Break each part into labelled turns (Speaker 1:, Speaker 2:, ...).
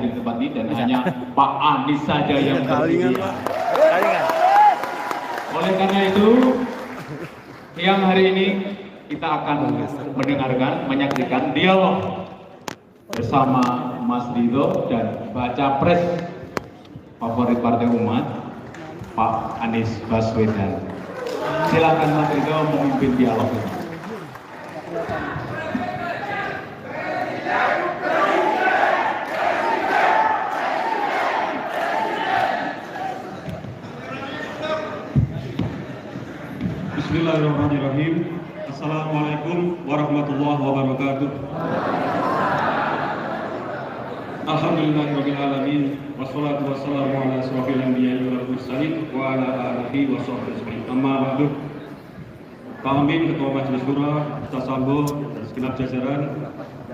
Speaker 1: hadir di tempat ini dan hanya Pak Anies saja yang bersedia. Oleh karena itu, siang hari ini kita akan mendengarkan, menyaksikan dialog bersama Mas Dito dan baca pres favorit Partai Umat, Pak Anies Baswedan. Silakan Mas Dito memimpin dialog ini.
Speaker 2: Bismillahirrahmanirrahim. Assalamualaikum warahmatullahi wabarakatuh. Alhamdulillahirabbil alamin wassalatu wassalamu ala asrofil anbiya'i wal mursalin wa ala alihi washabbihi ajmain. Amma ba'du. Pak Amin, Ketua Majelis Syuro, Ustaz Sambo, dan segenap jajaran,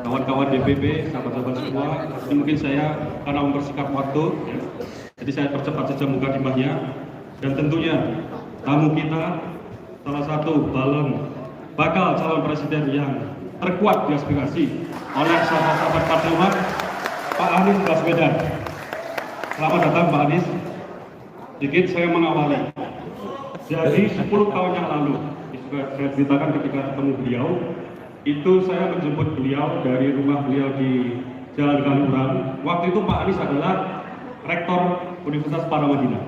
Speaker 2: kawan-kawan DPP, sahabat-sahabat semua. Ini mungkin saya karena mempersingkat waktu, jadi saya percepat saja muka timahnya. Dan tentunya tamu kita salah satu balon bakal calon presiden yang terkuat diaspirasi oleh sahabat-sahabat Partai Umat, Pak Anies Baswedan. Selamat datang Pak Anies. Sedikit saya mengawali. Jadi 10 tahun yang lalu, saya ceritakan ketika ketemu beliau, itu saya menjemput beliau dari rumah beliau di Jalan Kaliurang. Waktu itu Pak Anies adalah Rektor Universitas Paramadina.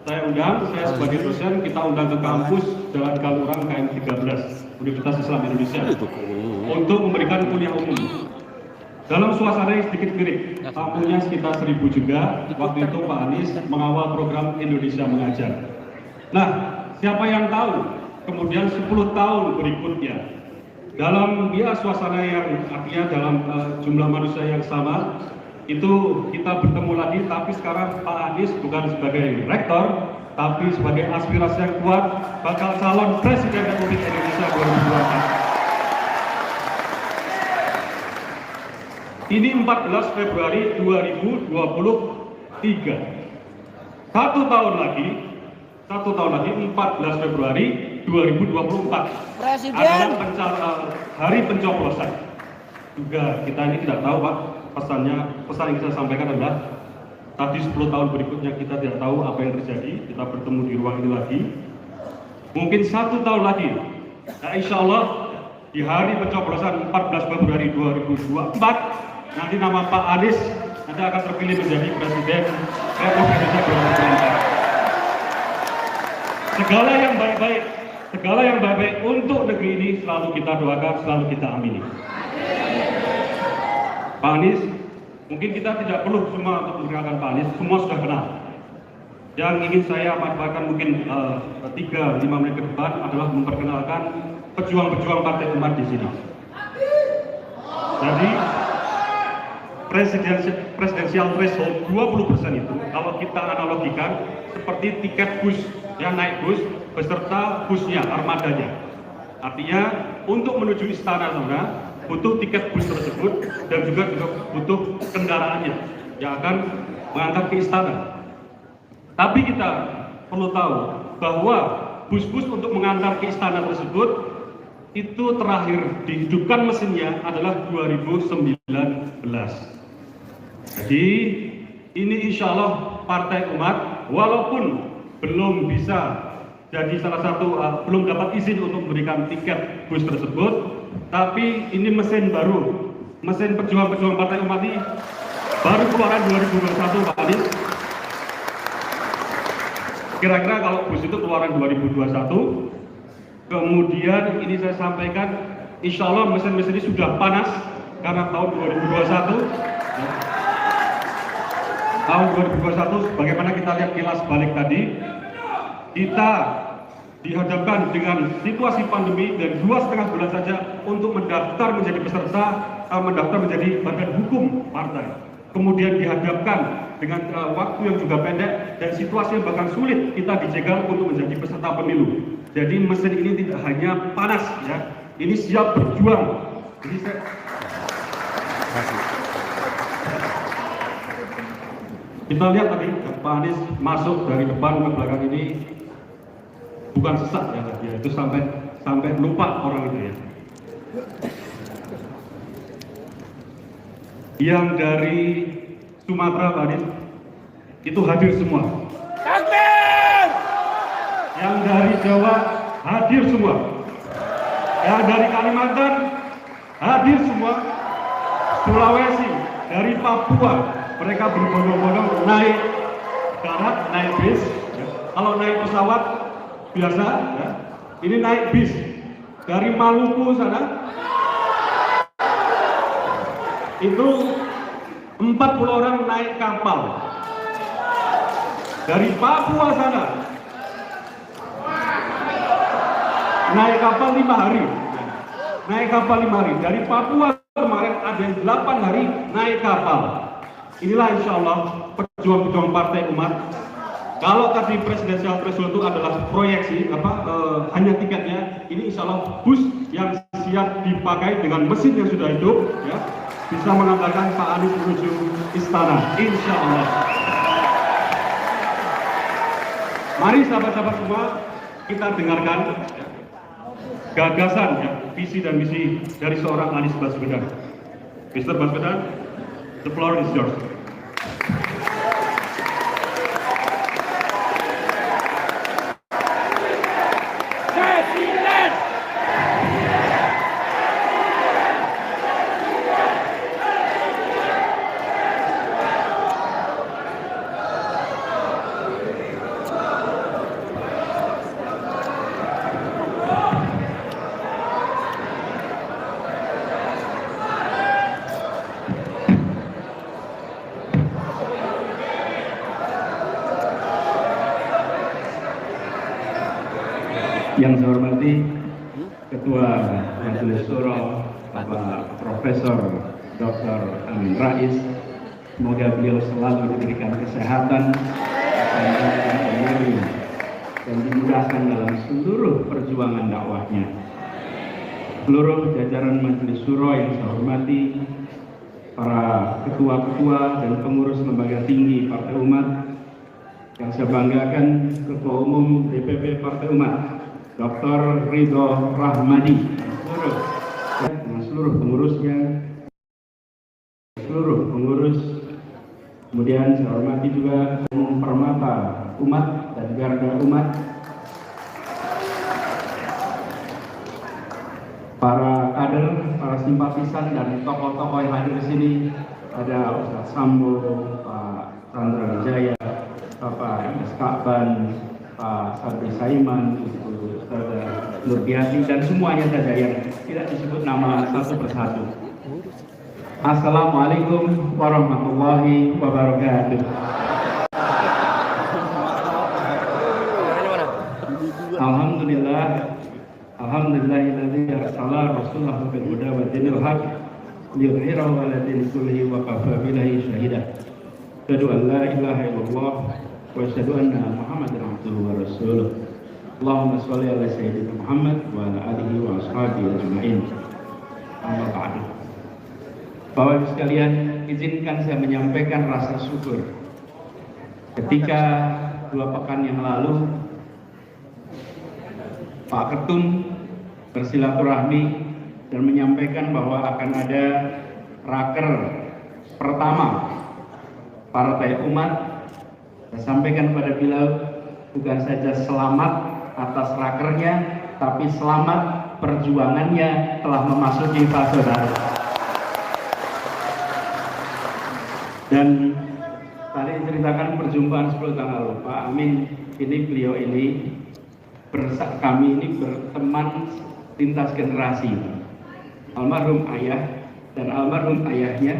Speaker 2: Saya undang, saya sebagai dosen, kita undang ke kampus Jalan Kaliurang KM 13 Universitas Islam Indonesia untuk memberikan kuliah umum. Dalam suasana yang sedikit mirip, tamunya sekitar 1000 juga. Waktu itu Pak Anies mengawal program Indonesia Mengajar. Nah, siapa yang tahu kemudian 10 tahun berikutnya dalam suasana yang artinya dalam jumlah manusia yang sama, itu kita bertemu lagi, tapi sekarang Pak Anies bukan sebagai rektor, tapi sebagai aspirasi yang kuat bakal calon Presiden Republik Indonesia 2024. Ini 14 Februari 2023. Satu tahun lagi 14 Februari 2024
Speaker 3: Presiden
Speaker 2: adalah hari pencoblosan. Juga kita ini tidak tahu Pak, pesan yang saya sampaikan adalah tadi 10 tahun berikutnya kita tidak tahu apa yang terjadi. Kita bertemu di ruang ini lagi. Mungkin 1 tahun lagi. Nah, insya Allah di hari pencoblosan 14 Februari 2024 nanti nama Pak Anies nanti akan terpilih menjadi Presiden Republik Indonesia 2024. Segala yang baik-baik untuk negeri ini selalu kita doakan, selalu kita amini. Pak Anies, mungkin kita tidak perlu semua untuk memperkenalkan Pak Anies, semua sudah kenal. Yang ingin saya manfaatkan mungkin 3-5 menit ke depan adalah memperkenalkan pejuang-pejuang Partai Umat di sini. Jadi presidensial threshold 20% itu kalau kita analogikan seperti tiket bus yang naik bus beserta busnya, armadanya. Artinya untuk menuju istana sana butuh tiket bus tersebut dan juga butuh kendaraannya yang akan mengantar ke istana. Tapi kita perlu tahu bahwa bus-bus untuk mengantar ke istana tersebut itu terakhir dihidupkan mesinnya adalah 2019. Jadi ini insya Allah Partai Umat walaupun belum bisa jadi salah satu belum dapat izin untuk memberikan tiket bus tersebut, tapi ini mesin baru, mesin pejuang-pejuang Partai Umat ini baru keluaran 2021 Pak Anies. Kira-kira kalau bus itu keluaran 2021, kemudian ini saya sampaikan insya Allah mesin-mesin ini sudah panas karena tahun 2021. Tahun 2021, bagaimana kita lihat kilas balik tadi, kita dihadapkan dengan situasi pandemi dan 2,5 bulan saja untuk mendaftar menjadi peserta, mendaftar menjadi badan hukum partai. Kemudian dihadapkan dengan waktu yang juga pendek dan situasi yang bahkan sulit kita dijegal untuk menjadi peserta pemilu. Jadi mesin ini tidak hanya panas ya, ini siap berjuang. Jadi kita lihat tadi Pak Anies masuk dari depan ke belakang ini bukan sesak ya, itu sampai lupa orang itu ya. Yang dari Sumatera, Pak Adis, itu hadir semua. Yang dari Jawa hadir semua. Yang dari Kalimantan hadir semua. Sulawesi, dari Papua, mereka berbondong-bondong naik darat, naik bis. Ya. Kalau naik pesawat biasa, ya. Ini naik bis dari Maluku sana. Itu 40 orang naik kapal dari Papua sana, naik kapal 5 hari, dari Papua kemarin ada yang 8 hari naik kapal. Inilah insya Allah pejuang-pejuang Partai Umat. Kalau tadi presidensial threshold itu adalah proyeksi hanya tiketnya, ini insya Allah bus yang siap dipakai dengan mesin yang sudah hidup, ya, bisa mengantarkan Pak Anies menuju istana, insya Allah. Mari sahabat-sahabat semua, kita dengarkan gagasan, ya, visi dan misi dari seorang Anies Baswedan. Mr. Baswedan, the floor is yours.
Speaker 3: Yang saya hormati Ketua Majelis Syuro Bapak Profesor Dr. Amin Rais, semoga beliau selalu diberikan kesehatan, dan dimudahkan dalam seluruh perjuangan dakwahnya. Seluruh jajaran Majelis Syuro yang saya hormati, para ketua-ketua dan pengurus lembaga tinggi Partai Umat, yang saya banggakan Ketua Umum DPP Partai Umat Dr. Ridho Rahmadi, dengan seluruh pengurusnya, seluruh pengurus. Kemudian saya hormati juga Permata Umat dan Garda Umat, para kader, para simpatisan dan tokoh-tokoh yang hadir di sini. Ada Ustaz Sambo, Pak Chandra Wijaya, Bapak Eskakban, Pak Sabri Saiman, Ibu Ustazah Nurbiati, dan semuanya saja yang tidak disebut nama satu persatu. Assalamualaikum warahmatullahi wabarakatuh. Alhamdulillahilladzi arsala rasulahu bil huda wa dinil haq liyudhhirahu 'ala dini kullihi wa kafa billahi shahida. Asyhadu an la ilaha illallah wa asyhadu anna Muhammadan abduhu wa rasuluh. Allahumma shalli ala sayyidina Muhammad wa ala alihi wa ashabihi ajma'in. Amma ba'du. Bapak Ibu sekalian, izinkan saya menyampaikan rasa syukur ketika 2 pekan yang lalu Pak Ketun bersilaturahmi dan menyampaikan bahwa akan ada raker pertama Partai Umat. Saya sampaikan kepada beliau, bukan saja selamat atas rakernya, tapi selamat perjuangannya telah memasuki fase baru. Dan tadi ceritakan perjumpaan 10 tahun lalu, Pak Amin, beliau ini kami ini berteman lintas generasi. Almarhum ayah dan almarhum ayahnya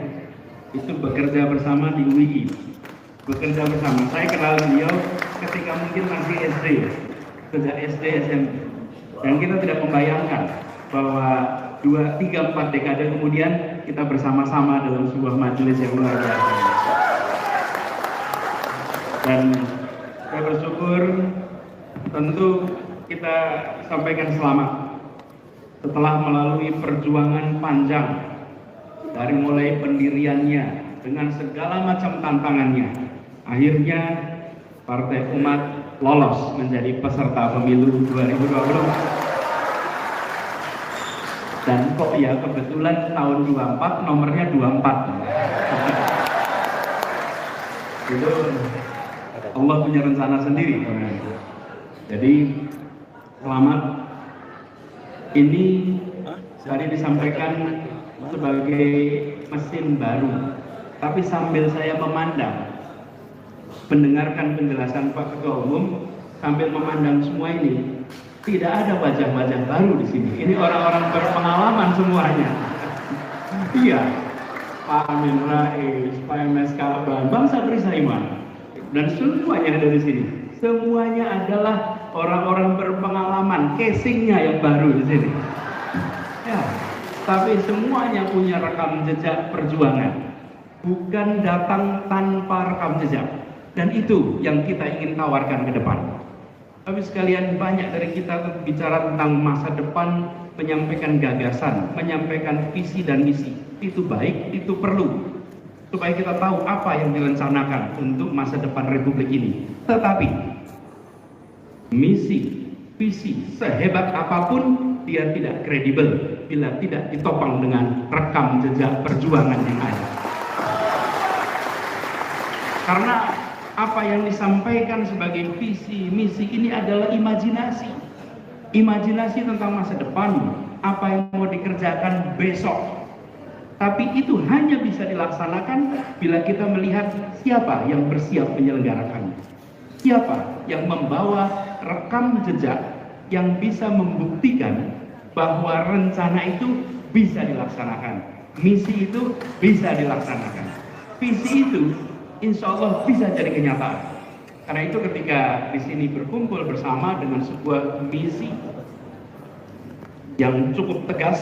Speaker 3: itu bekerja bersama di UII, bekerja bersama. Saya kenal beliau ketika mungkin masih SD, sejak SD, SMP, dan kita tidak membayangkan bahwa 2, 3, 4 dekade kemudian kita bersama-sama dalam sebuah majelis yang luar biasa. Dan saya bersyukur, tentu kita sampaikan selamat setelah melalui perjuangan panjang dari mulai pendiriannya dengan segala macam tantangannya. Akhirnya Partai Umat lolos menjadi peserta pemilu 2020. Dan kok ya kebetulan tahun 24 nomornya 24. Itu Allah punya rencana sendiri. Jadi selamat. Ini tadi disampaikan sebagai mesin baru, tapi sambil saya memandang, mendengarkan penjelasan Pak Ketua Umum, sambil memandang semua ini, tidak ada wajah-wajah baru di sini. Ini orang-orang berpengalaman semuanya. Iya, Pak Amin Rais, Pak MSK, Bang Sabri Saiman, dan semuanya ada di sini. Semuanya adalah orang-orang berpengalaman, casingnya yang baru di sini. Ya, tapi semuanya punya rekam jejak perjuangan, bukan datang tanpa rekam jejak. Dan itu yang kita ingin tawarkan ke depan. Tapi sekalian, banyak dari kita bicara tentang masa depan, menyampaikan gagasan, menyampaikan visi dan misi. Itu baik, itu perlu, supaya kita tahu apa yang direncanakan untuk masa depan Republik ini. Tetapi misi, visi sehebat apapun, dia tidak kredibel bila tidak ditopang dengan rekam jejak perjuangan yang ada. Karena apa yang disampaikan sebagai visi, misi ini adalah imajinasi. Imajinasi tentang masa depan, apa yang mau dikerjakan besok. Tapi itu hanya bisa dilaksanakan bila kita melihat siapa yang bersiap menyelenggarakannya. Siapa yang membawa rekam jejak yang bisa membuktikan bahwa rencana itu bisa dilaksanakan. Misi itu bisa dilaksanakan. Visi itu insya Allah bisa jadi kenyataan. Karena itu ketika di sini berkumpul bersama dengan sebuah misi yang cukup tegas,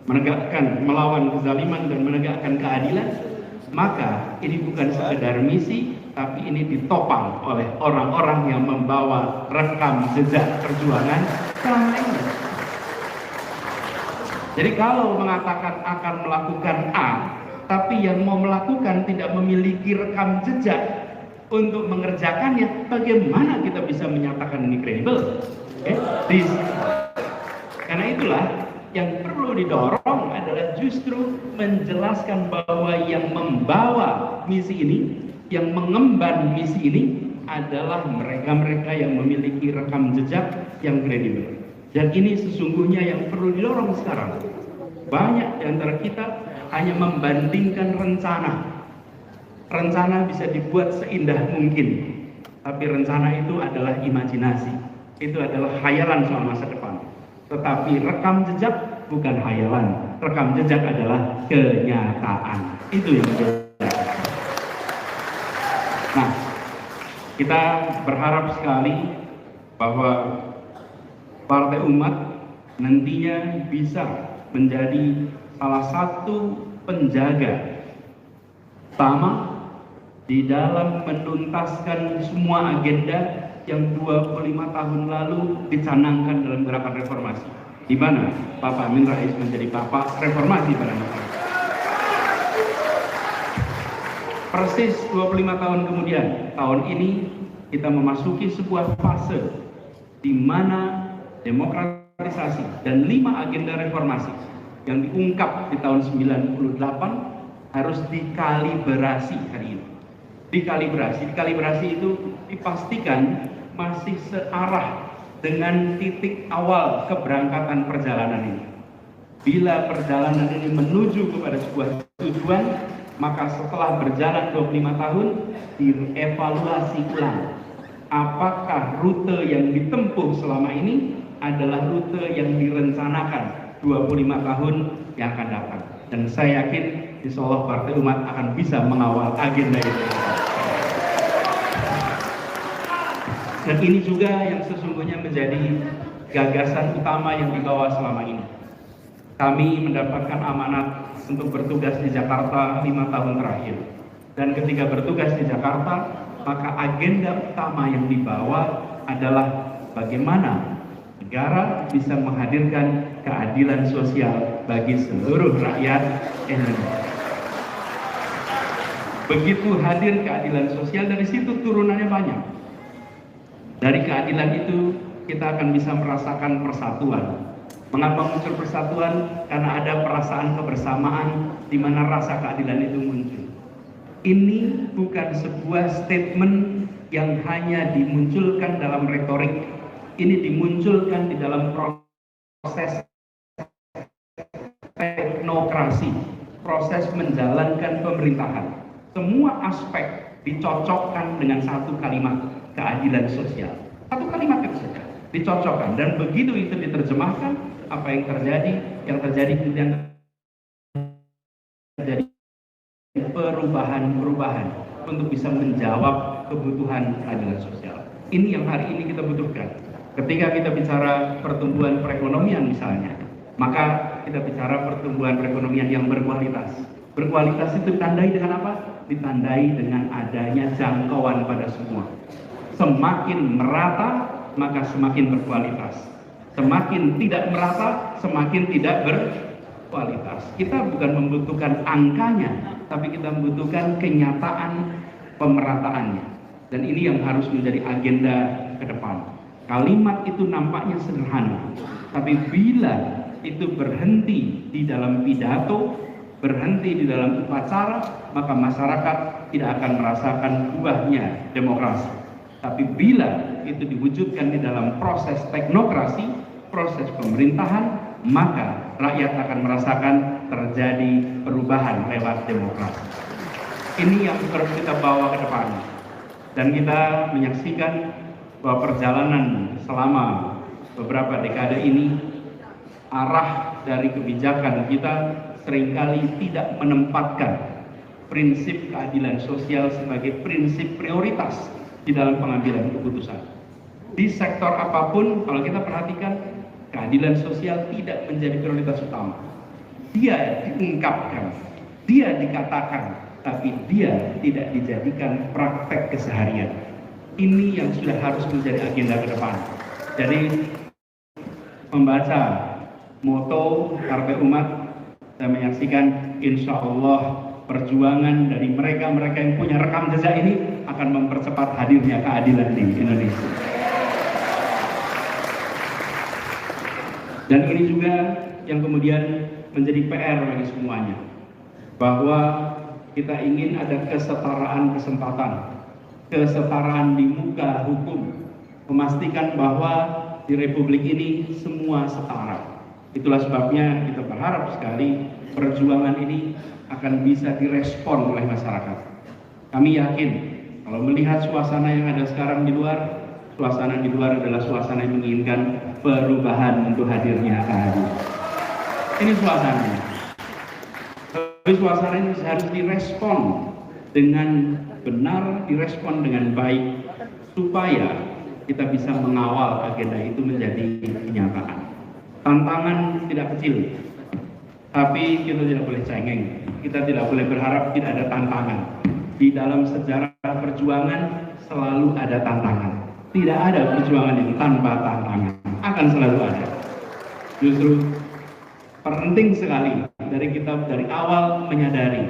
Speaker 3: menegakkan, melawan kezaliman dan menegakkan keadilan, maka ini bukan sekedar misi, tapi ini ditopang oleh orang-orang yang membawa rekam jejak perjuangan selama ini. Jadi kalau mengatakan akan melakukan A, tapi yang mau melakukan tidak memiliki rekam jejak untuk mengerjakannya, bagaimana kita bisa menyatakan ini kredibel? Karena itulah yang perlu didorong adalah justru menjelaskan bahwa yang membawa misi ini, yang mengemban misi ini adalah mereka-mereka yang memiliki rekam jejak yang kredibel. Dan ini sesungguhnya yang perlu didorong sekarang. Banyak di antara kita hanya membandingkan rencana. Rencana bisa dibuat seindah mungkin, tapi rencana itu adalah imajinasi. Itu adalah khayalan soal masa depan. Tetapi rekam jejak bukan khayalan. Rekam jejak adalah kenyataan. Itu yang berbeda. Nah, kita berharap sekali bahwa Partai Umat nantinya bisa menjadi salah satu penjaga utama di dalam menuntaskan semua agenda yang 25 tahun lalu dicanangkan dalam gerakan reformasi, di mana Bapak Amin Rais menjadi bapak reformasi pada masa itu. Persis 25 tahun kemudian, tahun ini kita memasuki sebuah fase di mana demokratisasi dan 5 agenda reformasi yang diungkap di tahun 98 harus dikalibrasi hari ini. Dikalibrasi itu dipastikan masih searah dengan titik awal keberangkatan perjalanan ini. Bila perjalanan ini menuju kepada sebuah tujuan, maka setelah berjalan 25 tahun dievaluasi ulang. Apakah rute yang ditempuh selama ini adalah rute yang direncanakan 25 tahun yang akan datang. Dan saya yakin insya Allah Partai Umat akan bisa mengawal agenda itu. Dan ini juga yang sesungguhnya menjadi gagasan utama yang dibawa selama ini. Kami mendapatkan amanat untuk bertugas di Jakarta 5 tahun terakhir. Dan ketika bertugas di Jakarta, maka agenda utama yang dibawa adalah bagaimana negara bisa menghadirkan keadilan sosial bagi seluruh rakyat Indonesia. Begitu hadir keadilan sosial, dari situ turunannya banyak. Dari keadilan itu kita akan bisa merasakan persatuan. Mengapa muncul persatuan? Karena ada perasaan kebersamaan di mana rasa keadilan itu muncul. Ini bukan sebuah statement yang hanya dimunculkan dalam retorik, ini dimunculkan di dalam proses teknokrasi, proses menjalankan pemerintahan. Semua aspek dicocokkan dengan satu kalimat, keadilan sosial. Satu kalimat itu saja dicocokkan, dan begitu itu diterjemahkan, apa yang terjadi? Yang terjadi kemudian terjadi perubahan-perubahan untuk bisa menjawab kebutuhan keadilan sosial. Ini yang hari ini kita butuhkan. Ketika kita bicara pertumbuhan perekonomian misalnya, maka kita bicara pertumbuhan perekonomian yang berkualitas. Berkualitas itu ditandai dengan apa? Ditandai dengan adanya jangkauan pada semua. Semakin merata, maka semakin berkualitas. Semakin tidak merata, semakin tidak berkualitas. Kita bukan membutuhkan angkanya, tapi kita membutuhkan kenyataan pemerataannya. Dan ini yang harus menjadi agenda ke depan. Kalimat itu nampaknya sederhana, tapi bila itu berhenti di dalam pidato, berhenti di dalam upacara, maka masyarakat tidak akan merasakan buahnya demokrasi. Tapi bila itu diwujudkan di dalam proses teknokrasi, proses pemerintahan, maka rakyat akan merasakan terjadi perubahan lewat demokrasi. Ini yang harus kita bawa ke depan. Dan kita menyaksikan bahwa perjalanan selama beberapa dekade ini, arah dari kebijakan kita seringkali tidak menempatkan prinsip keadilan sosial sebagai prinsip prioritas di dalam pengambilan keputusan. Di sektor apapun, kalau kita perhatikan, keadilan sosial tidak menjadi prioritas utama. Dia diungkapkan, dia dikatakan, tapi dia tidak dijadikan praktek keseharian. Ini yang sudah harus menjadi agenda ke depan. Jadi, membaca moto Partai Umat, saya menyaksikan insya Allah perjuangan dari mereka-mereka yang punya rekam jejak ini akan mempercepat hadirnya keadilan di Indonesia. Dan ini juga yang kemudian menjadi PR bagi semuanya, bahwa kita ingin ada kesetaraan kesempatan, kesetaraan di muka hukum, memastikan bahwa di Republik ini semua setara. Itulah sebabnya kita berharap sekali perjuangan ini akan bisa direspon oleh masyarakat. Kami yakin kalau melihat suasana yang ada sekarang di luar, suasana di luar adalah suasana yang menginginkan perubahan untuk hadirnya keadilan. Ini suasananya. Tapi suasana ini harus direspon dengan benar, direspon dengan baik, supaya kita bisa mengawal agenda itu menjadi kenyataan. Tantangan tidak kecil, tapi kita tidak boleh cengeng. Kita tidak boleh berharap tidak ada tantangan. Di dalam sejarah perjuangan selalu ada tantangan. Tidak ada perjuangan yang tanpa tantangan. Akan selalu ada. Justru penting sekali dari kita dari awal menyadari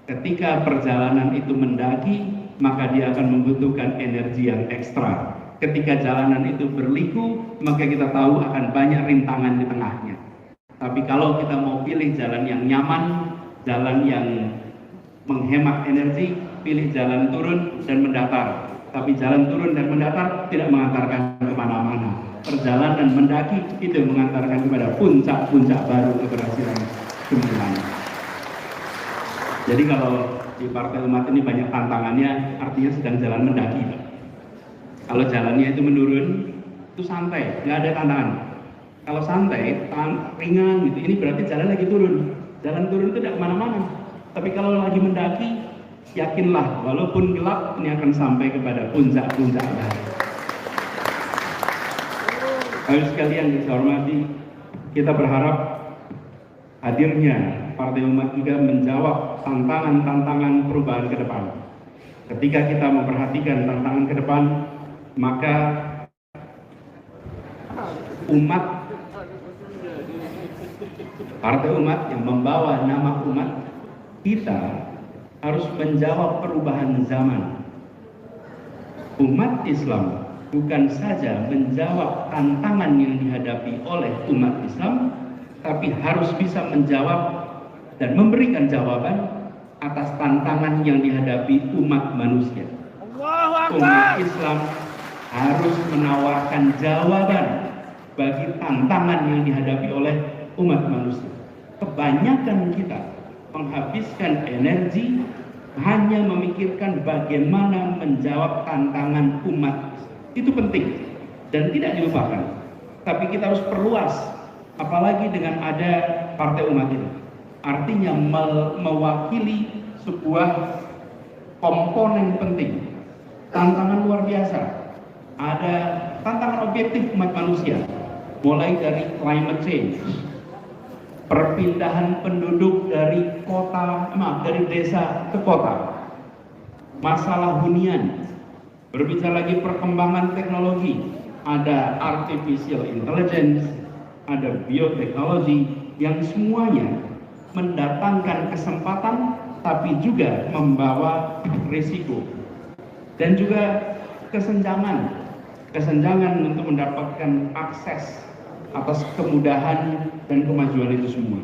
Speaker 3: ketika perjalanan itu mendaki, maka dia akan membutuhkan energi yang ekstra. Ketika jalanan itu berliku, maka kita tahu akan banyak rintangan di tengahnya. Tapi kalau kita mau pilih jalan yang nyaman, jalan yang menghemat energi, pilih jalan turun dan mendatar. Tapi jalan turun dan mendatar tidak mengantarkan kemana-mana. Perjalanan mendaki itu mengantarkan kepada puncak-puncak baru keberhasilan semuanya. Jadi kalau di Partai Umat ini banyak tantangannya, artinya sedang jalan mendaki. Kalau jalannya itu menurun, itu santai, nggak ada tantangan. Kalau santai, ringan gitu, ini berarti jalan lagi turun. Jalan turun itu tidak kemana-mana. Tapi kalau lagi mendaki, yakinlah, walaupun gelap, ini akan sampai kepada puncak-puncak baru. Baik sekalian yang saya hormati, kita berharap hadirnya Partai Umat juga menjawab tantangan-tantangan perubahan ke depan. Ketika kita memperhatikan tantangan ke depan, maka umat, Partai Umat yang membawa nama umat, kita harus menjawab perubahan zaman. Umat Islam bukan saja menjawab tantangan yang dihadapi oleh umat Islam, tapi harus bisa menjawab dan memberikan jawaban atas tantangan yang dihadapi umat manusia. Umat Islam harus menawarkan jawaban bagi tantangan yang dihadapi oleh umat manusia. Kebanyakan kita menghabiskan energi hanya memikirkan bagaimana menjawab tantangan umat. Itu penting dan tidak dilupakan. Tapi kita harus perluas, apalagi dengan ada partai umat ini. Artinya mewakili sebuah komponen penting. Tantangan luar biasa. Ada tantangan objektif umat manusia, mulai dari climate change, perpindahan penduduk dari desa ke kota, masalah hunian, berbicara lagi perkembangan teknologi, ada artificial intelligence, ada bioteknologi, yang semuanya mendatangkan kesempatan tapi juga membawa risiko dan juga kesenjangan untuk mendapatkan akses atas kemudahan dan kemajuan itu semua.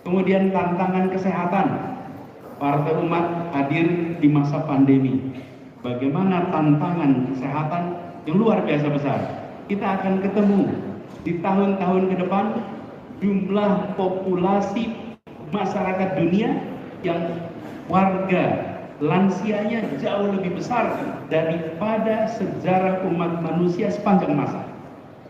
Speaker 3: Kemudian tantangan kesehatan. Partai Umat hadir di masa pandemi. Bagaimana tantangan kesehatan yang luar biasa besar. Kita akan ketemu di tahun-tahun ke depan jumlah populasi masyarakat dunia yang warga lansianya jauh lebih besar daripada sejarah umat manusia sepanjang masa.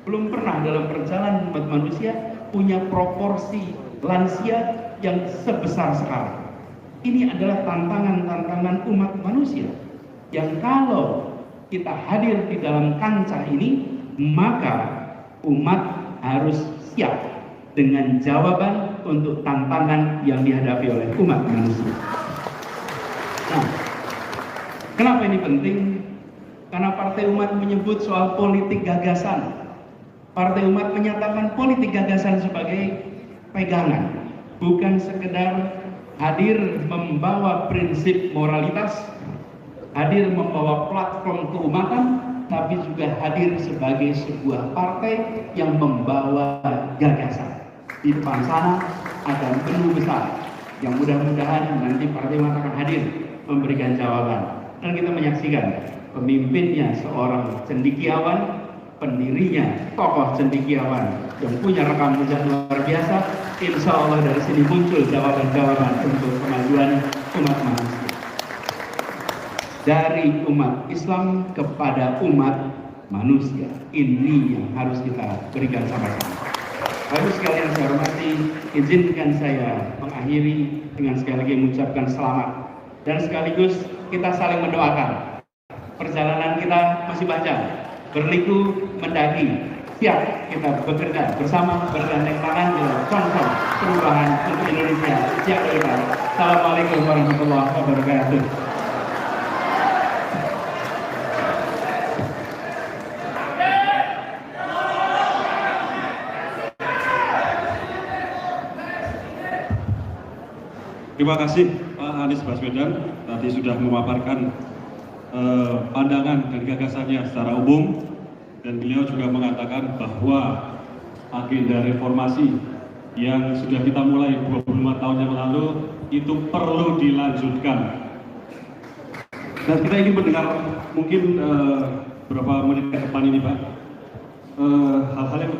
Speaker 3: Belum pernah dalam perjalanan umat manusia punya proporsi lansia yang sebesar sekarang. Ini adalah tantangan-tantangan umat manusia yang kalau kita hadir di dalam kancah ini, maka umat harus siap dengan jawaban untuk tantangan yang dihadapi oleh umat manusia. Nah, kenapa ini penting? Karena Partai Umat menyebut soal politik gagasan. Partai Umat menyatakan politik gagasan sebagai pegangan, bukan sekedar hadir membawa prinsip moralitas, hadir membawa platform keumatan, tapi juga hadir sebagai sebuah partai yang membawa gagasan. Di depan sana ada menu besar yang mudah-mudahan nanti Partai Umat akan hadir memberikan jawaban. Dan kita menyaksikan pemimpinnya seorang cendekiawan, pendirinya tokoh cendekiawan yang punya rekam jejak luar biasa. Insya Allah dari sini muncul jawaban-jawaban untuk kemajuan umat manusia. Dari umat Islam kepada umat manusia. Ini yang harus kita berikan sama-sama. Bapak sekalian saya hormati, izinkan saya mengakhiri dengan sekali lagi mengucapkan selamat. Dan sekaligus kita saling mendoakan. Perjalanan kita masih panjang. Berliku mendaki, siap kita bekerja bersama, bergandeng tangan dalam konsep perubahan untuk Indonesia. Siap kita. Assalamualaikum warahmatullahi wabarakatuh.
Speaker 2: Terima kasih Pak Anies Baswedan, tadi sudah memaparkan pandangan dan gagasannya secara umum, dan beliau juga mengatakan bahwa agenda reformasi yang sudah kita mulai 25 tahun yang lalu itu perlu dilanjutkan. Dan kita ingin mendengar mungkin beberapa menit ke depan ini Pak, hal-hal yang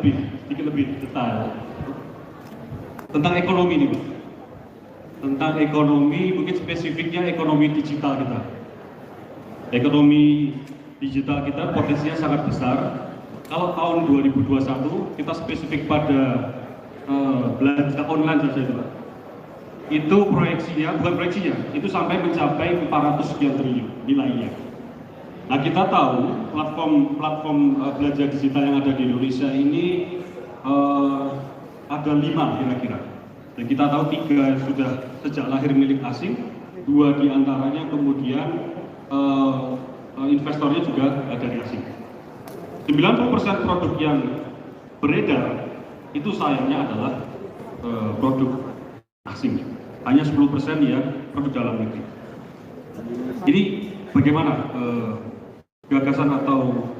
Speaker 2: sedikit lebih detail tentang ekonomi ini Pak. Tentang ekonomi, mungkin spesifiknya ekonomi digital kita. Ekonomi digital kita potensinya sangat besar. Kalau tahun 2021 kita spesifik pada belanja online saja itu, itu proyeksinya, bukan proyeksinya, itu sampai mencapai 400 sekian triliun nilainya. Nah kita tahu platform belanja digital yang ada di Indonesia ini ada 5 kira-kira. Dan kita tahu 3 sudah sejak lahir milik asing, 2 diantaranya kemudian investornya juga dari asing. 90% produk yang beredar itu sayangnya adalah produk asing. Hanya 10% yang produk dalam negeri. Jadi bagaimana gagasan atau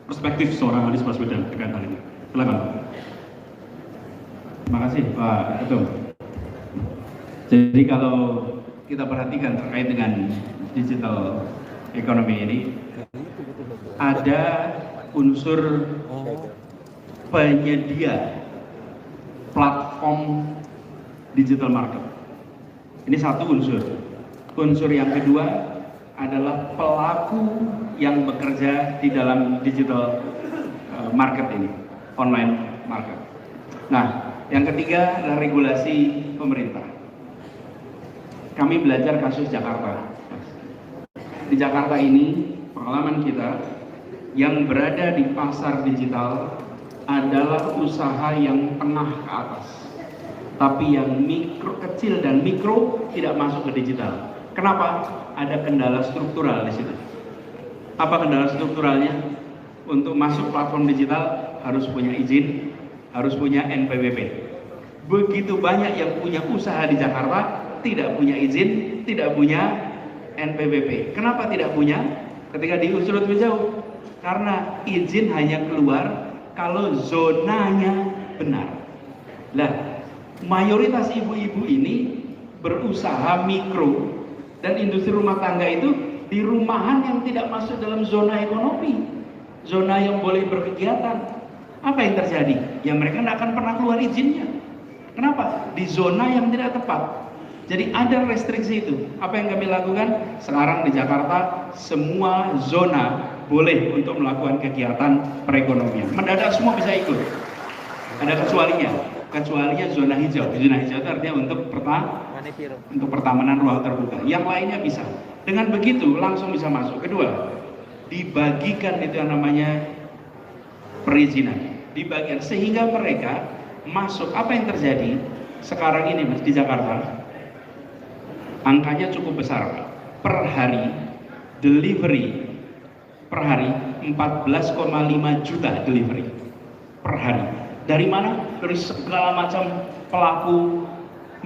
Speaker 2: perspektif seorang Anies Baswedan dengan hal ini? Silakan.
Speaker 3: Terima kasih Pak Ketum. Jadi kalau kita perhatikan terkait dengan digital ekonomi ini, ada unsur penyedia platform digital market. Ini satu unsur. Unsur yang kedua adalah pelaku yang bekerja di dalam digital market ini, online market. Nah, yang ketiga adalah regulasi pemerintah. Kami belajar kasus Jakarta. Di Jakarta ini, pengalaman kita yang berada di pasar digital adalah usaha yang tengah ke atas. Tapi yang mikro, kecil dan mikro tidak masuk ke digital. Kenapa? Ada kendala struktural di situ. Apa kendala strukturalnya? Untuk masuk platform digital harus punya izin, harus punya NPWP. Begitu banyak yang punya usaha di Jakarta tidak punya izin, tidak punya NPWP. Kenapa tidak punya? Ketika diusut lebih jauh, karena izin hanya keluar kalau zonanya benar. Lah, mayoritas ibu-ibu ini berusaha mikro dan industri rumah tangga itu di rumahan yang tidak masuk dalam zona ekonomi, zona yang boleh berkegiatan. Apa yang terjadi? Ya mereka tidak akan pernah keluar izinnya. Kenapa? Di zona yang tidak tepat. Jadi ada restriksi itu. Apa yang kami lakukan? Sekarang di Jakarta semua zona boleh untuk melakukan kegiatan perekonomian. Mendadak semua bisa ikut. Ada kecualinya. Kecualinya zona hijau. Zona hijau itu artinya untuk pertamanan ruang terbuka. Yang lainnya bisa. Dengan begitu langsung bisa masuk. Kedua, dibagikan itu yang namanya perizinan. Dibagikan sehingga mereka masuk. Apa yang terjadi sekarang ini Mas di Jakarta? Angkanya cukup besar. Per hari delivery per hari 14,5 juta delivery per hari. Dari mana? Dari segala macam pelaku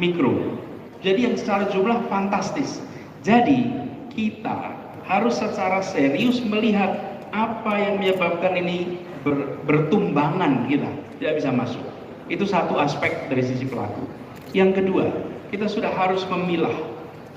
Speaker 3: mikro. Jadi yang secara jumlah fantastis. Jadi kita harus secara serius melihat apa yang menyebabkan ini bertumbangan kita tidak bisa masuk. Itu satu aspek dari sisi pelaku. Yang kedua, kita sudah harus memilah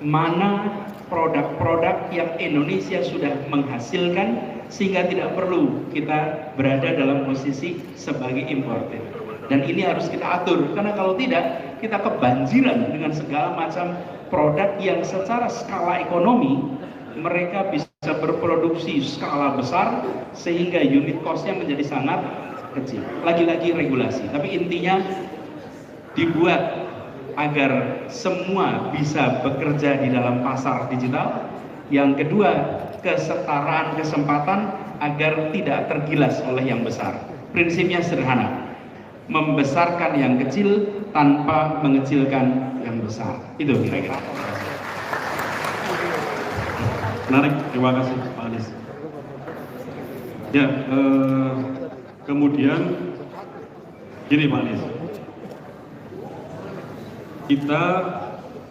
Speaker 3: mana produk-produk yang Indonesia sudah menghasilkan sehingga tidak perlu kita berada dalam posisi sebagai importer. Dan ini harus kita atur, karena kalau tidak kita kebanjiran dengan segala macam produk yang secara skala ekonomi mereka bisa berproduksi skala besar sehingga unit cost-nya menjadi sangat kecil. Lagi-lagi regulasi, tapi intinya dibuat agar semua bisa bekerja di dalam pasar digital. Yang kedua, kesetaraan kesempatan agar tidak tergilas oleh yang besar. Prinsipnya sederhana, membesarkan yang kecil tanpa mengecilkan yang besar. Itu kira-kira.
Speaker 2: Menarik, terima kasih Pak Anies. Ya, kemudian gini Pak Anies, kita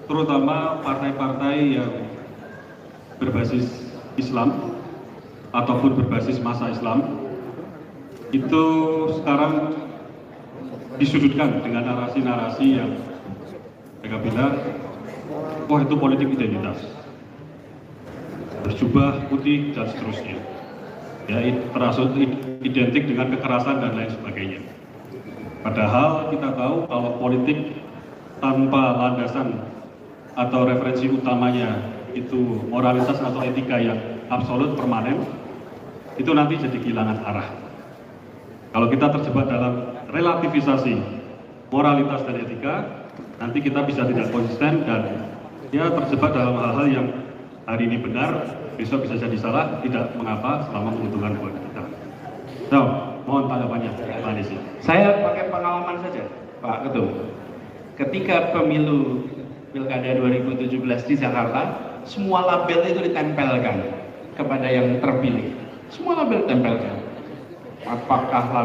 Speaker 2: terutama partai-partai yang berbasis Islam ataupun berbasis masa Islam itu sekarang disudutkan dengan narasi-narasi yang mereka bilang, wah itu politik identitas, berjubah putih dan seterusnya, ya termasuk identik dengan kekerasan dan lain sebagainya. Padahal kita tahu kalau politik tanpa landasan atau referensi utamanya itu moralitas atau etika yang absolut permanen, itu nanti jadi kehilangan arah. Kalau kita terjebak dalam relativisasi moralitas dan etika, nanti kita bisa tidak konsisten dan ya terjebak dalam hal-hal yang hari ini benar, besok bisa jadi salah, tidak mengapa selama menguntungkan buat kita. So, mohon tanggapannya Pak Anies.
Speaker 3: Saya pakai pengalaman saja, Pak Ketum. Ketika pemilu Pilkada 2017 di Jakarta, semua label itu ditempelkan kepada yang terpilih. Semua label ditempelkan.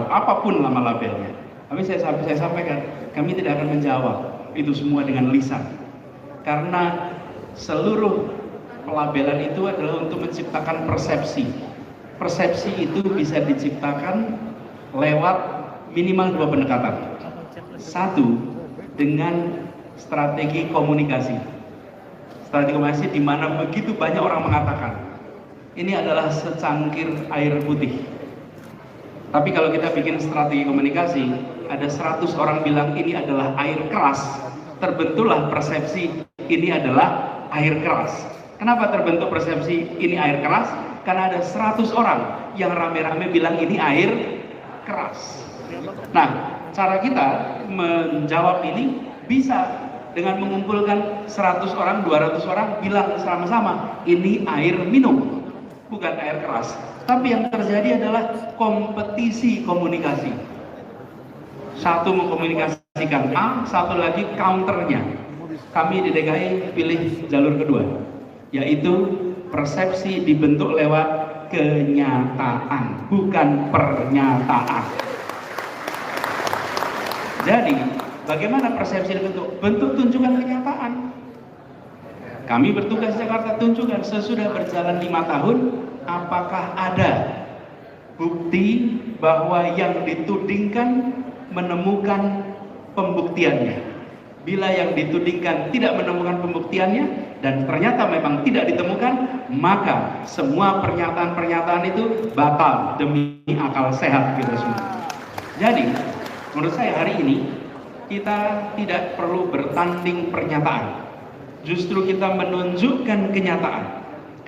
Speaker 3: Apapun nama labelnya. Tapi saya sampaikan, kami tidak akan menjawab itu semua dengan lisan. Karena seluruh pelabelan itu adalah untuk menciptakan persepsi. Persepsi itu bisa diciptakan lewat minimal 2 pendekatan. Satu, dengan strategi komunikasi. strategi komunikasi di mana begitu banyak orang mengatakan ini adalah secangkir air putih. Tapi kalau kita bikin strategi komunikasi, ada 100 orang bilang ini adalah air keras, terbentuklah persepsi ini adalah air keras. Kenapa terbentuk persepsi ini air keras? Karena ada 100 orang yang rame-rame bilang ini air keras. Nah, cara kita menjawab ini bisa dengan mengumpulkan 100 orang, 200 orang bilang sama-sama ini air minum, bukan air keras. Tapi yang terjadi adalah kompetisi komunikasi. Satu mengkomunikasikan A, satu lagi counternya. Kami di DKI pilih jalur kedua, yaitu persepsi dibentuk lewat kenyataan, bukan pernyataan. Jadi, bagaimana persepsi dibentuk? Bentuk tunjukkan kenyataan. Kami bertugas di Jakarta, tunjukkan sesudah berjalan 5 tahun, apakah ada bukti bahwa yang ditudingkan menemukan pembuktiannya. Bila yang ditudingkan tidak menemukan pembuktiannya dan ternyata memang tidak ditemukan, maka semua pernyataan-pernyataan itu batal demi akal sehat kita semua. Jadi, menurut saya hari ini kita tidak perlu bertanding pernyataan. Justru kita menunjukkan kenyataan.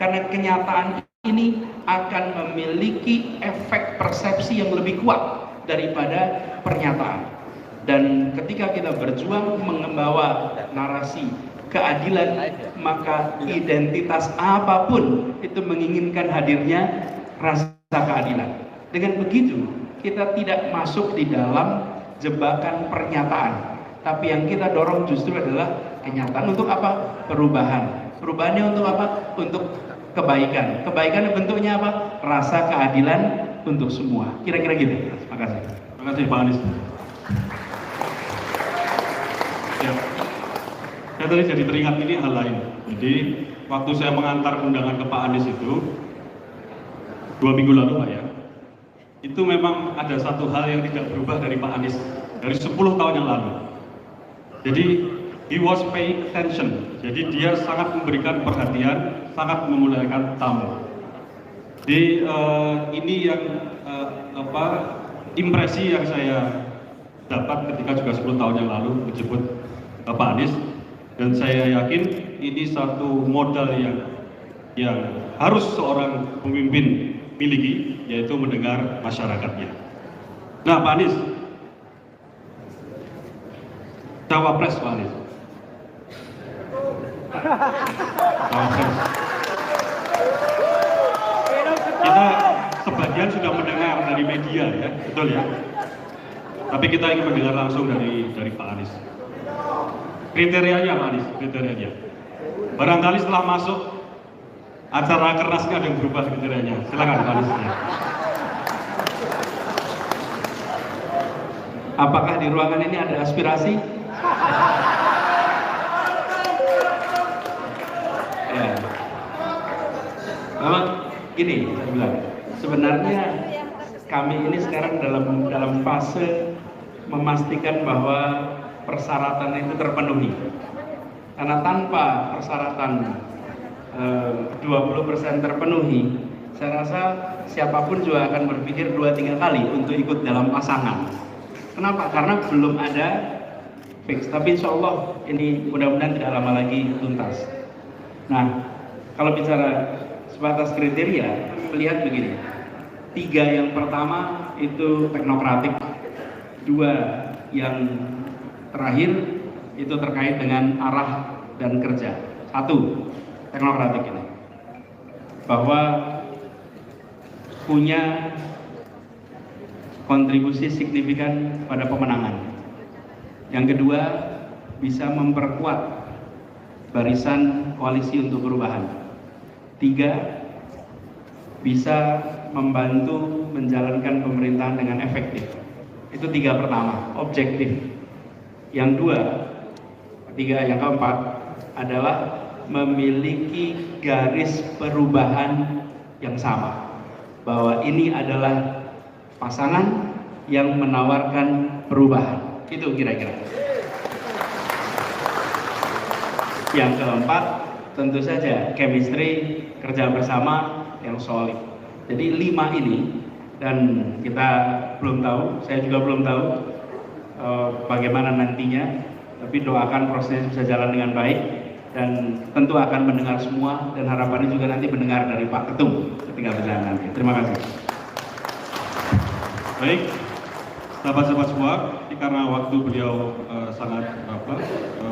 Speaker 3: Karena kenyataan ini akan memiliki efek persepsi yang lebih kuat daripada pernyataan. Dan ketika kita berjuang membawa narasi keadilan, maka identitas apapun itu menginginkan hadirnya rasa keadilan. Dengan begitu, kita tidak masuk di dalam jebakan pernyataan. Tapi yang kita dorong justru adalah kenyataan. Untuk apa? Perubahan. Perubahannya untuk apa? Untuk kebaikan. Kebaikan bentuknya apa? Rasa keadilan untuk semua. Kira-kira gitu. Terima kasih.
Speaker 2: Terima kasih Pak Anies. Ya, saya tadi jadi teringat ini hal lain. Jadi waktu saya mengantar undangan ke Pak Anies itu 2 minggu lalu Pak ya, itu memang ada satu hal yang tidak berubah dari Pak Anies dari 10 tahun yang lalu. Jadi he was paying attention. Jadi dia sangat memberikan perhatian, sangat memuliakan tamu. Jadi ini yang impresi yang saya dapat ketika juga 10 tahun yang lalu menjemput Pak Anies, dan saya yakin ini satu modal yang harus seorang pemimpin miliki, yaitu mendengar masyarakatnya. Nah, Pak Anies, Cawapres Pak Anies. Cawapres. Kita sebagian sudah mendengar dari media ya, betul ya. Tapi kita ingin mendengar langsung dari Pak Anies. Kriterianya Pak Anies, kriterianya. Barangkali setelah masuk acara kerasnya ada yang berubah kriterianya. Silakan Pak Anies.
Speaker 3: Apakah di ruangan ini ada aspirasi? Ya. Memang gini, saya bilang, sebenarnya kami ini sekarang dalam fase memastikan bahwa persyaratan itu terpenuhi. Karena tanpa persyaratan 20% terpenuhi, saya rasa siapapun juga akan berpikir 2-3 kali untuk ikut dalam pasangan. Kenapa? Karena belum ada fix. Tapi insya Allah ini mudah-mudahan tidak lama lagi tuntas. Nah, kalau bicara sebatas kriteria, melihat begini. 3 yang pertama itu teknokratik. 2 yang terakhir itu terkait dengan arah dan kerja. 1, teknokratik ini. Bahwa punya kontribusi signifikan pada pemenangan. Yang kedua, bisa memperkuat barisan koalisi untuk perubahan. 3, bisa membantu menjalankan pemerintahan dengan efektif. Itu 3 pertama, objektif. Yang 3, yang keempat adalah memiliki garis perubahan yang sama. Bahwa ini adalah pasangan yang menawarkan perubahan. Itu kira-kira. Yang keempat, tentu saja chemistry, kerja bersama yang solid. Jadi 5 ini, dan kita belum tahu, saya juga belum tahu bagaimana nantinya, tapi doakan prosesnya bisa jalan dengan baik, dan tentu akan mendengar semua, dan harapannya juga nanti mendengar dari Pak Ketum ketika berjalan nanti. Terima kasih.
Speaker 2: Baik, sahabat-sahabat semua, karena waktu beliau sangat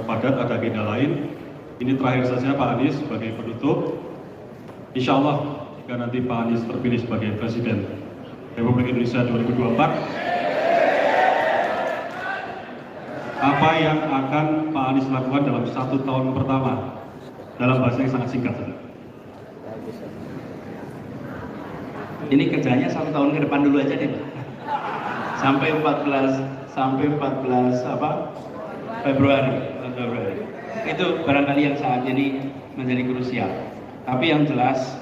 Speaker 2: padat, ada agenda lain. Ini terakhir saja Pak Anies sebagai penutup. Insya Allah jika nanti Pak Anies terpilih sebagai Presiden Republik Indonesia 2024, apa yang akan Pak Anies lakukan dalam 1 tahun pertama? Dalam bahasa yang sangat singkat saja.
Speaker 3: Ini kerjanya 1 tahun ke depan dulu aja deh, Pak. Sampai 14 Februari. Itu barangkali yang saat ini menjadi krusial. Tapi yang jelas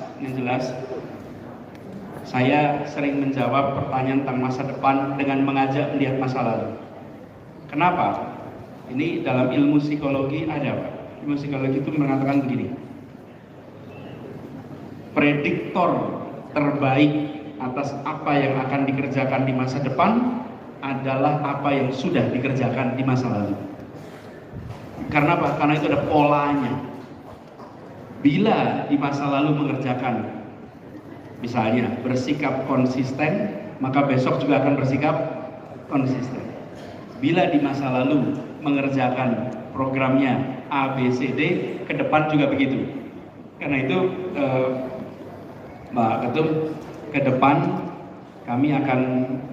Speaker 3: saya sering menjawab pertanyaan tentang masa depan dengan mengajak melihat masa lalu. Kenapa? Ini dalam ilmu psikologi ada, Pak. Ilmu psikologi itu mengatakan begini. Prediktor terbaik atas apa yang akan dikerjakan di masa depan adalah apa yang sudah dikerjakan di masa lalu. Karena apa? Karena itu ada polanya. Bila di masa lalu mengerjakan, misalnya bersikap konsisten, maka besok juga akan bersikap konsisten. Bila di masa lalu mengerjakan programnya A, B, C, D, ke depan juga begitu. Karena itu Mbak Ketum, ke depan kami akan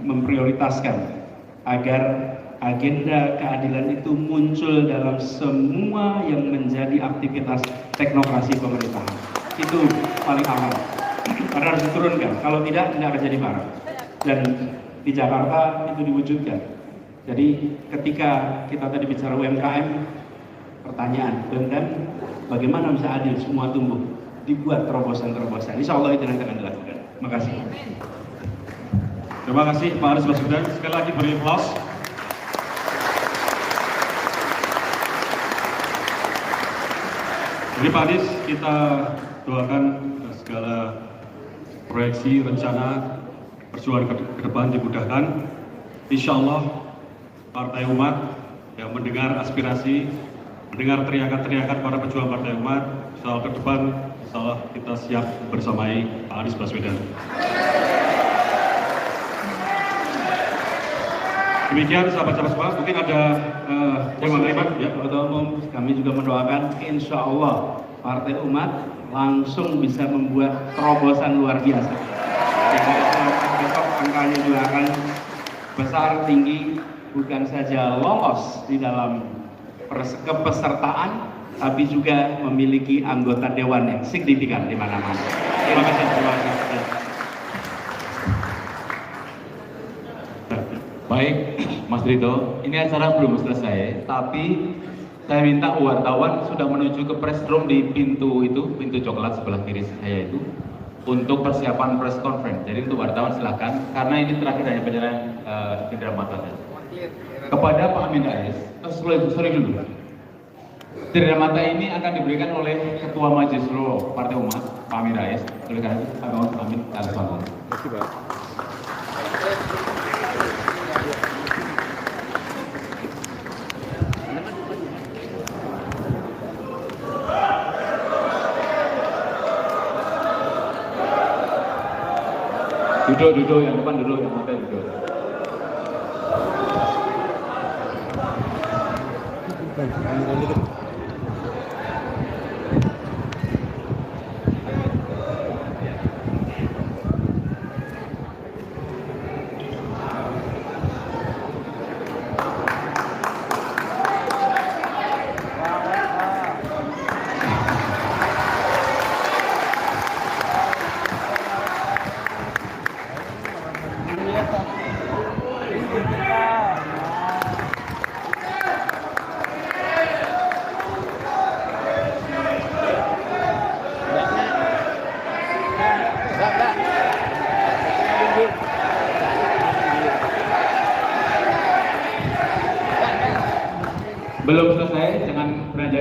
Speaker 3: memprioritaskan agar agenda keadilan itu muncul dalam semua yang menjadi aktivitas teknokrasi pemerintahan. Itu paling awal. Karena harus diturunkan, kalau tidak akan jadi marah. Dan di Jakarta itu diwujudkan. Jadi ketika kita tadi bicara UMKM, pertanyaan, UMKM bagaimana bisa adil semua tumbuh? Dibuat terobosan-terobosan. Insya Allah itu nanti akan dilakukan. Terima kasih.
Speaker 2: Terima kasih Pak Anies Baswedan. Sekali lagi beri aplaus. Jadi Pak Anies, kita doakan segala proyeksi, rencana, perjuangan ke depan dimudahkan. Insya Allah Partai Umat yang mendengar aspirasi, mendengar teriakan-teriakan para pejuang Partai Umat, insya Allah ke depan, insya Allah kita siap bersamai Pak Anies Baswedan. Demikian sahabat-sahabat semua, mungkin ada
Speaker 3: ya, Ketua Umum, kami juga mendoakan insya Allah Partai Umat langsung bisa membuat terobosan luar biasa. Besok angkanya juga akan besar, tinggi, bukan saja lolos di dalam kepesertaan, tapi juga memiliki anggota dewan yang signifikan di mana-mana. Terima kasih.
Speaker 1: Baik, Mas Rito, ini acara belum selesai, tapi saya minta wartawan sudah menuju ke press room di pintu coklat sebelah kiri saya itu, untuk persiapan press conference. Jadi untuk wartawan silakan, karena ini terakhir hanya penyerahan Cindera Mata saja. Kepada Pak Amin Rais, sorry dulu. Cindera Mata ini akan diberikan oleh Ketua Majelis Suro Partai Umat, Pak Amin Rais. Oleh karena itu, Pak Amin Rais. Duduk, yang depan duduk, yang mata duduk.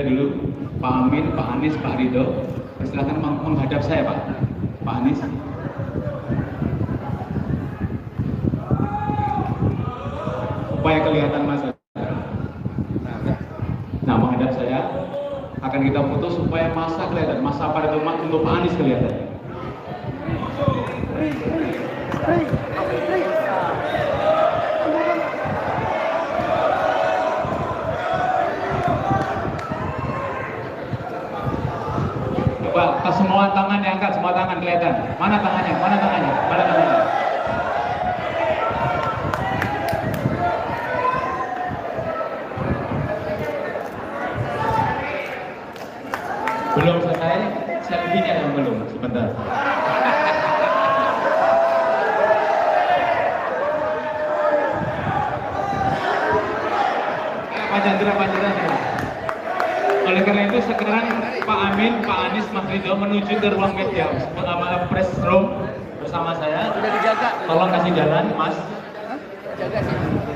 Speaker 1: saya dulu, Pak Amin, Pak Anies, Pak Ridho. Silakan menghadap saya, Pak. Pak Anies. Supaya kelihatan Mas. Nah, menghadap saya. Akan kita foto supaya masa kelihatan. Masa pada umat untuk Pak Anies kelihatan. Coba semua tangan diangkat, semua tangan kelihatan. Mana tangannya? Mana tangannya? Mana tangannya? Belum selesai, selfie-nya yang belum. Sebentar. Pancasila. Oleh karena itu sekarang Pak Amin, Pak Anies, Mas Ridho menuju ke ruang media, press room bersama saya.
Speaker 4: Sudah dijaga.
Speaker 1: Tolong kasih jalan, Mas.
Speaker 4: Jaga sih.